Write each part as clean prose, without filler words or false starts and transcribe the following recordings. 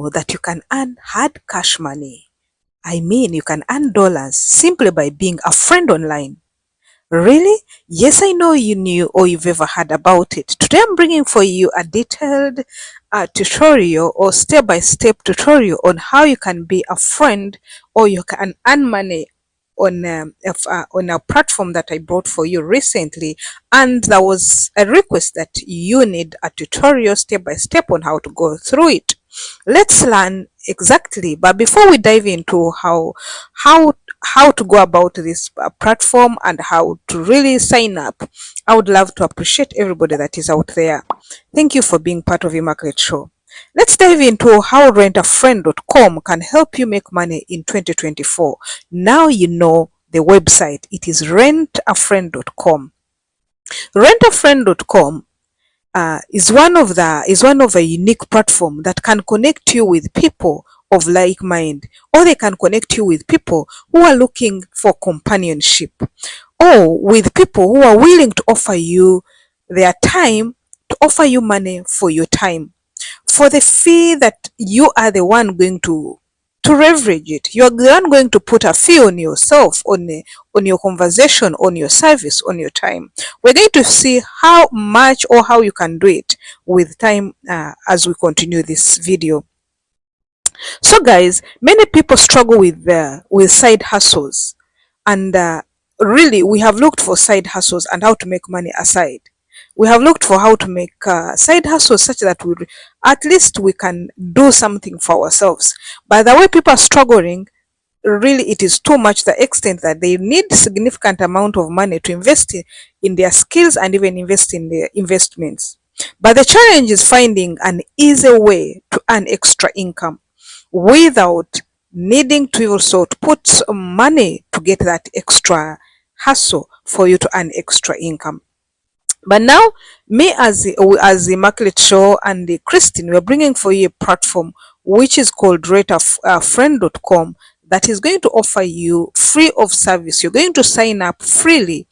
know that you can earn hard cash money? I mean, you can earn dollars simply by being a friend online. Really? Yes, I know you knew or you've ever heard about it. Today I'm bringing for you a detailed tutorial or step-by-step tutorial on how you can be a friend or you can earn money on a platform that I brought for you recently. And there was a request that you need a tutorial step-by-step on how to go through it. Let's learn exactly. But before we dive into how how to go about this platform and how to really sign up, I would love to appreciate everybody that is out there. Thank you for being part of Immaculate Show. Let's dive into how rentafriend.com can help you make money in 2024. Now you know the website. It is rentafriend.com. Rentafriend.com is one of a unique platform that can connect you with people of like mind, or they can connect you with people who are looking for companionship, or with people who are willing to offer you their time, to offer you money for your time, for the fee that you are the one going to leverage it. You're the one going to put a fee on yourself, on your conversation, on your service, on your time. We're going to see how much or how you can do it with time as we continue this video. So guys, many people struggle with side hustles, and really we have looked for side hustles and how to make money aside. We have looked for how to make side hustles such that we at least we can do something for ourselves. By the way people are struggling, really it is too much, the extent that they need significant amount of money to invest in their skills and even invest in their investments. But the challenge is finding an easy way to earn extra income without needing to also put some money to get that extra hustle for you to earn extra income. But now, me as the Immaculate Show and the Christine, we are bringing for you a platform which is called rentafriend.com that is going to offer you free of service. You're going to sign up freely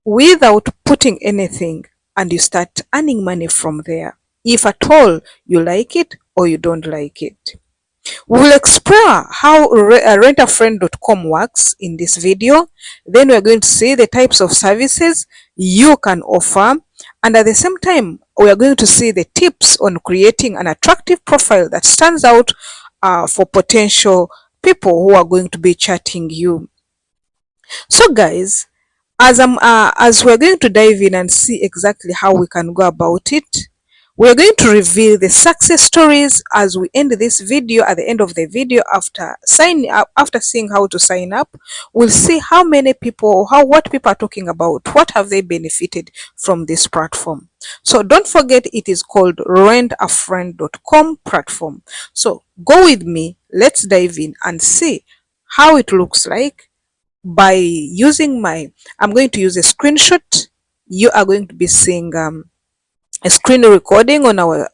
without putting anything, and you start earning money from there. If at all you like it or you don't like it. We will explore how rentafriend.com works in this video. Then we're going to see the types of services you can offer. And at the same time, we are going to see the tips on creating an attractive profile that stands out for potential people who are going to be chatting you. So guys, as we're going to dive in and see exactly how we can go about it, we're going to reveal the success stories as we end this video. At the end of the video, after signing up, after seeing how to sign up, we'll see how many people, what people are talking about, what have they benefited from this platform. So don't forget, it is called rentafriend.com platform. So go with me, let's dive in and see how it looks like. By using I'm going to use a screenshot. You are going to be seeing a screen recording on our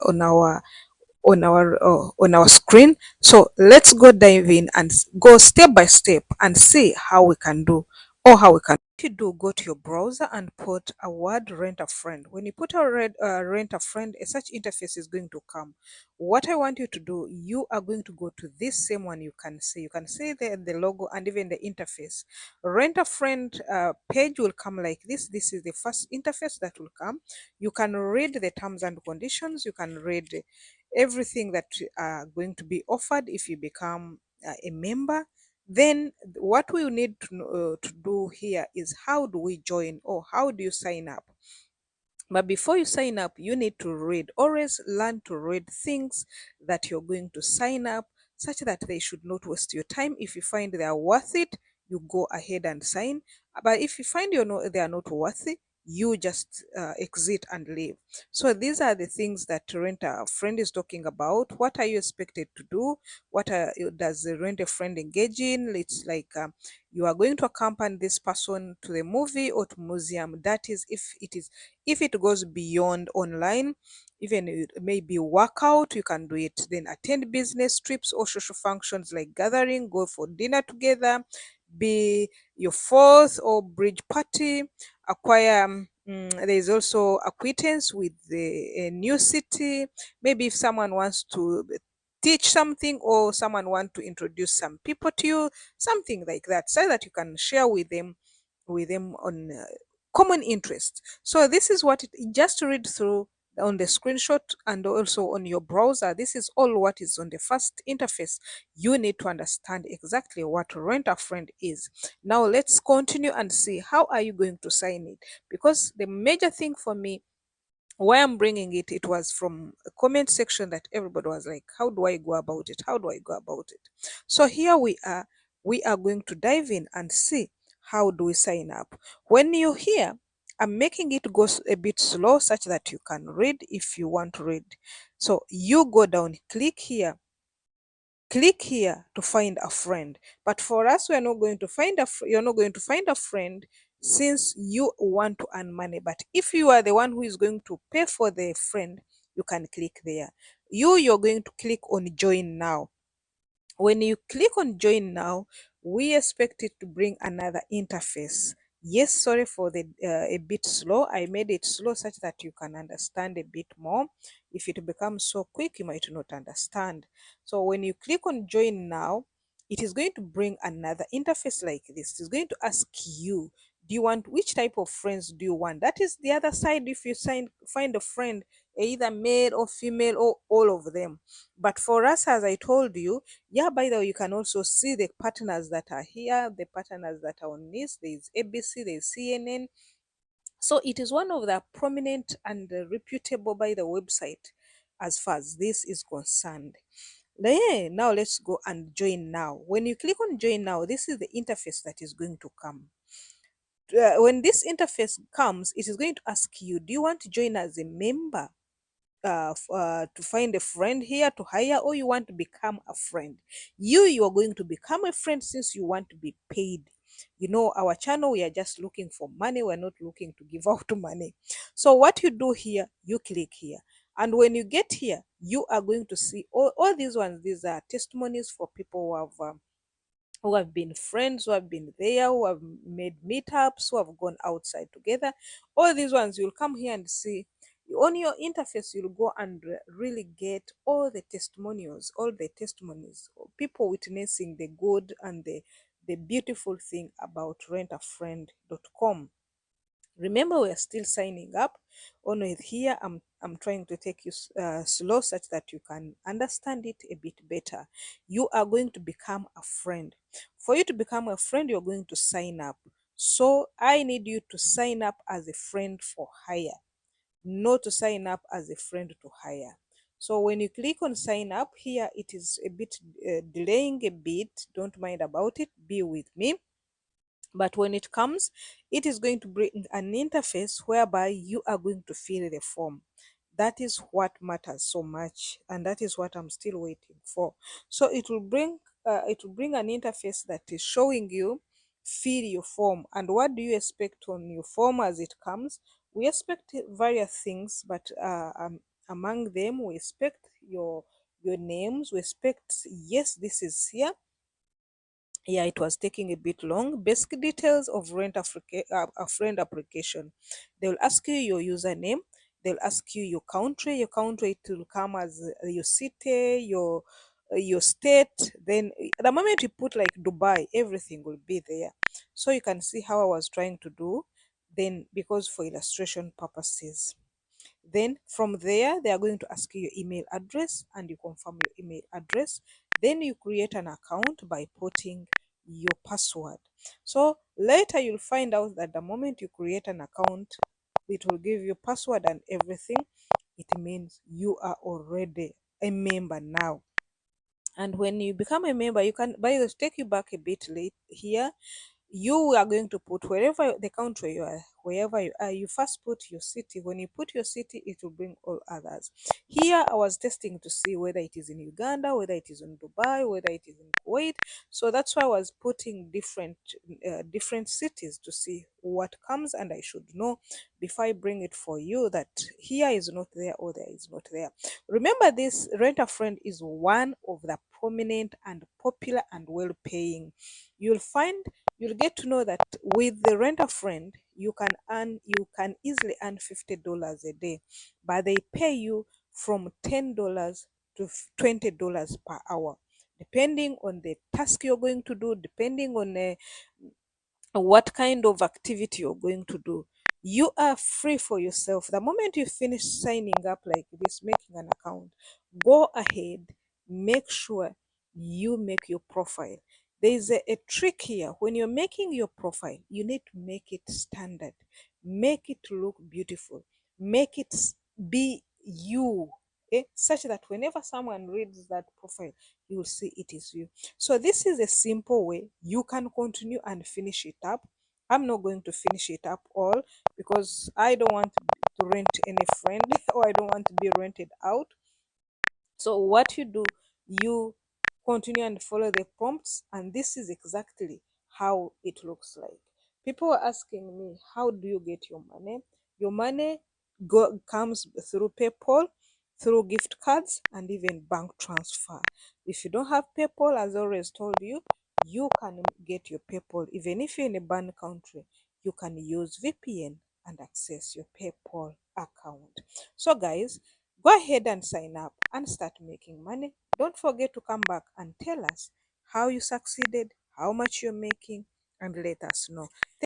screen. So let's go dive in and go step by step and see how we can do, or how we can. What you do, go to your browser and put a word rent a friend. When you put rent a friend, a search interface is going to come. What I want you to do, you are going to go to this same one. You can see the logo and even the interface. Rent a friend page will come like this. This is the first interface that will come. You can read the terms and conditions. You can read everything that are going to be offered if you become a member. Then what we need to do here is, how do we join, or how do you sign up? But before you sign up, you need to read. Always learn to read things that you're going to sign up, such that they should not waste your time. If you find they are worth it, you go ahead and sign. But if you find they are not worth it, you just exit and leave. So these are the things that Rent a Friend is talking about. What are you expected to do? Does the Rent a Friend engage in? It's like you are going to accompany this person to the movie or to museum. That is, if it goes beyond online, even it may be workout, you can do it. Then attend business trips or social functions like gathering, go for dinner together, be your fourth or bridge party, acquire there is also acquaintance with the new city. Maybe if someone wants to teach something, or someone want to introduce some people to you, something like that, so that you can share with them on common interest. So this is what just read through on the screenshot and also on your browser. This is all what is on the first interface. You need to understand exactly what Rent a Friend is. Now let's continue and see how are you going to sign it, because the major thing for me, why I'm bringing it, it was from a comment section that everybody was like, how do I go about it? How do I go about it? So here we are going to dive in and see how do we sign up. When you're here, I'm making it go a bit slow such that you can read if you want to read. So you go down, click here to find a friend. But for us, we are not going to find you're not going to find a friend since you want to earn money. But if you are the one who is going to pay for the friend, you can click there. You're going to click on join now. When you click on join now, we expect it to bring another interface. Yes, sorry for the a bit slow. I made it slow such that you can understand a bit more. If it becomes so quick, you might not understand. So when you click on join now, it is going to bring another interface like this. It is going to ask you, do you want, which type of friends do you want? That is the other side. If you find a friend, either male or female or all of them. But for us, as I told you, yeah, by the way, you can also see the partners that are here, the partners that are on this. There is ABC, there is CNN. So it is one of the prominent and reputable by the website as far as this is concerned. Now let's go and join now. When you click on join now, this is the interface that is going to come. When this interface comes, it is going to ask you, do you want to join as a member? To find a friend here to hire, or you want to become a friend. You are going to become a friend since you want to be paid. You know, our channel, we are just looking for money, we're not looking to give out money. So what you do here, you click here, and when you get here, you are going to see all these ones. These are testimonies for people who have been friends, who have been there, who have made meetups, who have gone outside together. All these ones, you'll come here and see. On your interface, you'll go and really get all the testimonials, all the testimonies, people witnessing the good and the beautiful thing about rentafriend.com. Remember, we are still signing up. On with here, I'm trying to take you slow such that you can understand it a bit better. You are going to become a friend. For you to become a friend, you're going to sign up. So I need you to sign up as a friend for hire, not to sign up as a friend to hire. So when you click on sign up here, it is a bit delaying a bit. Don't mind about it. Be with me. But when it comes, it is going to bring an interface whereby you are going to fill the form. That is what matters so much, and that is what I'm still waiting for. So it will bring an interface that is showing you fill your form. And what do you expect on your form as it comes? We expect various things, but among them, we expect your names. We expect, yes, this is here. Yeah, it was taking a bit long. Basic details of a friend application. They'll ask you your username. They'll ask you your country. Your country, it will come as your city, your state. Then the moment you put like Dubai, everything will be there. So you can see how I was trying to do. Then because for illustration purposes. Then from there, they are going to ask you your email address and you confirm your email address. Then you create an account by putting your password. So later you'll find out that the moment you create an account, it will give you password and everything. It means you are already a member now. And when you become a member, you can, by the take you back a bit late here, you are going to put wherever the country you are, wherever you are, you first put your city. When you put your city, it will bring all others. Here I was testing to see whether it is in Uganda, whether it is in Dubai, whether it is in Kuwait. So that's why I was putting different cities to see what comes, and I should know before I bring it for you that here is not there or there is not there. Remember, this Rent a Friend is one of the prominent and popular and well paying. You'll find, you'll get to know that with the Rent a Friend, you can easily earn $50 a day, but they pay you from $10 to $20 per hour, depending on the task you're going to do, depending on what kind of activity you're going to do. You are free for yourself. The moment you finish signing up like this, making an account, go ahead, make sure you make your profile. There is a trick here. When you're making your profile, you need to make it standard, make it look beautiful, make it be you, such that whenever someone reads that profile, you will see it is you. So this is a simple way you can continue and finish it up. I'm not going to finish it up all because I don't want to rent any friend or I don't want to be rented out. So what you do, you continue and follow the prompts, and this is exactly how it looks like. People are asking me, how do you get your money? Your money comes through PayPal, through gift cards, and even bank transfer. If you don't have PayPal, as I always told you, you can get your PayPal. Even if you're in a banned country, you can use VPN and access your PayPal account. So guys, go ahead and sign up and start making money. Don't forget to come back and tell us how you succeeded, how much you're making, and let us know.